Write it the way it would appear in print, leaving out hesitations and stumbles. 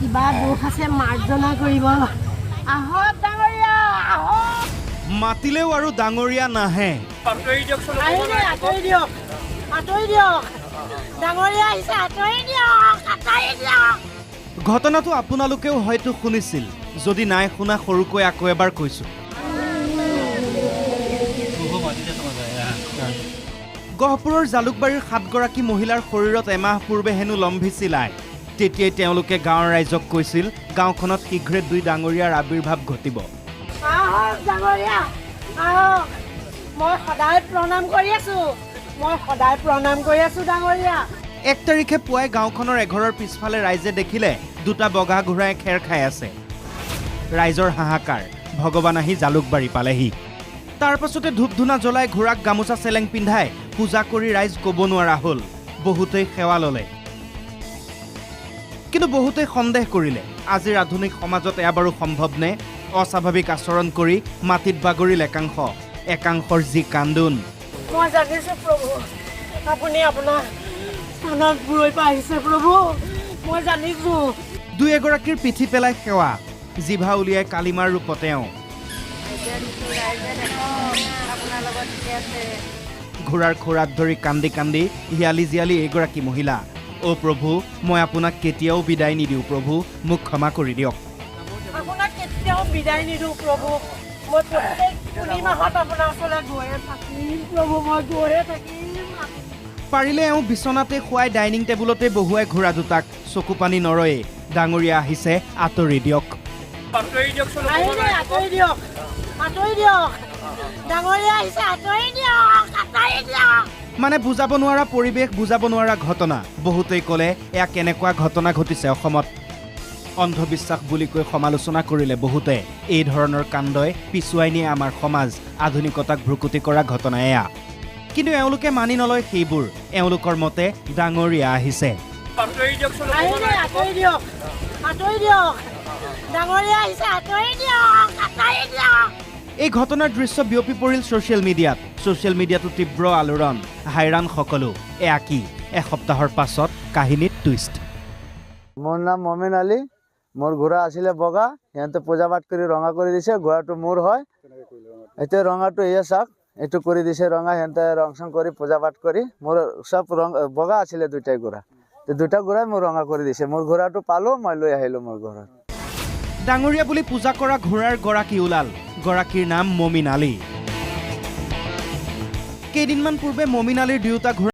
কিবা দুখ আছে মাৰ্জনা কৰিব আহক ডাঙৰীয়া আহক মাতিলেও আৰু ডাঙৰীয়া নাহে আহিলে আঁতৰি দিয়ক ডাঙৰীয়া আহিছে আঁতৰি দিয়ক ঘটনাটো আপোনালোকেও হয়তো শুনিছিল যদি নাই শুনা সৰুকৈ আকৌ এবাৰ কৈছো গহপুৰৰ জালুকবাৰীৰ 7 গৰাকী মহিলাৰ শৰীৰত এমাহ পূৰ্বে হেনো লম্ভিছিল আই তেতিয়াই তেওঁলোকে গাঁৱৰ ৰাইজক কৈছিল গাঁওখনত শীঘ্ৰে 2 ডাঙৰীয়াৰ আবিৰ্ভাৱ ঘটিব আহক ডাঙৰীয়া আহক মই সদায় প্ৰণাম কৰি আছো ডাঙৰীয়া 1 তাৰিখে পুৱাই গাঁওখনৰ এঘৰৰ পিছফালে ৰাইজে দেখিলে 2টা বগা ঘোঁৰাই খেৰ খাই আছে ৰাইজৰ হাহাকাৰ ভগৱান আহি জালুকবাৰী পালেহি তাৰ পাছতে ধূপ ধূনা জ্বলাই ঘোঁৰাক গামোচা চেলেং পিন্ধাই পূজা কৰি ৰাইজ ক'ব নোৱাৰা হ'ল বহুতেই সেৱা ল'লে কিন্তু বহুতেই সন্দেহ কৰিলে আজিৰ আধুনিক সমাজত এয়া বাৰু সম্ভৱনে অস্বাভাৱিক আচৰণ কৰি মাটিত বাগৰিল একাংশৰ যি কান্দোন মই জানিছো প্ৰভু আপুনি আপোনাৰ স্থানত বুৰৈ পৰা আহিছে প্ৰভু মই জানিছো 2 এগৰাকীৰ পিঠি পেলাই সেৱা জিভা উলিয়াই কালিমাৰ ৰূপত তেওঁ ঘোঁৰাৰ খোৰাত ধৰি কান্দি কান্দি হিয়ালি জিয়ালি এগৰাকী মহিলা অ' প্ৰভু মই আপোনাক কেতিয়াও বিদায় নিদিওঁ প্ৰভু মোক ক্ষমা কৰি দিয়ক আপোনাক কেতিয়াও বিদায় নিদিওঁ প্ৰভু মই প্ৰত্যেক পূৰ্ণিমাহত আপোনাৰ ওচৰলৈ গৈয়ে থাকিম প্ৰভু মই গৈয়ে থাকিম পাৰিলে এওঁ বিচনাতে শুৱাই ডাইনিং টেবুলতে বহুৱাই ঘোঁৰা দুটাক চকু পানী নৰয়ে ডাঙৰীয়া আহিছে আঁতৰি দিয়ক আহিলে আঁতৰি দিয়ক ডাঙৰীয়া আহিছে আঁতৰি দিয়ক মানে বুজাব নোৱাৰা পৰিৱেশ বুজাব নোৱাৰা ঘটনা বহুতেই ক'লে এয়া কেনেকুৱা ঘটনা ঘটিছে অসমত অন্ধবিশ্বাস বুলি কৈ সমালোচনা কৰিলে বহুতে এই ধৰণৰ কাণ্ডই পিছুৱাই নিয়ে আমাৰ সমাজ আধুনিকতাক ভ্ৰুকুটি কৰা ঘটনা এয়া কিন্তু এওঁলোকে মানি নলয় সেইবোৰ এওঁলোকৰ মতে ডাঙৰীয়া আহিছে আহিলে আঁতৰি দিয়ক ডাঙৰীয়া আহিছে আঁতৰি দিয়ক এই ঘটনাৰ দৃশ্য বিয়পি পৰিল ছ'চিয়েল মিডিয়াতো তীব্ৰ আলোড়ন হাইৰাণ সকলো এয়া কি এসপ্তাহৰ পাছত কাহিনীত টুইষ্ট মোৰ নাম মমিন আলী মোৰ ঘোঁৰা আছিলে বগা সিহঁতে পূজা পাঠ কৰি ৰঙা কৰি দিছে ঘোঁৰাটো মোৰ হয় এতিয়া ৰঙাটো এয়া চাওক এইটো কৰি দিছে ৰঙা সিহঁতে ৰং চং কৰি পূজা পাঠ কৰি মোৰ চব ৰং বগা আছিলে 2টাই ঘোঁৰা 2টা ঘোঁৰাই মোৰ ৰঙা কৰি দিছে মোৰ ঘোঁৰাটো পালো মই লৈ আহিলো মোৰ ঘৰত ডাঙৰীয়া বুলি পূজা কৰা ঘোঁৰাৰ গৰাকী ওলাল গৰাকীৰ নাম মমিন আলী কেইদিনমান পূৰ্বে মমিন আলীৰ 2টা ঘোঁৰা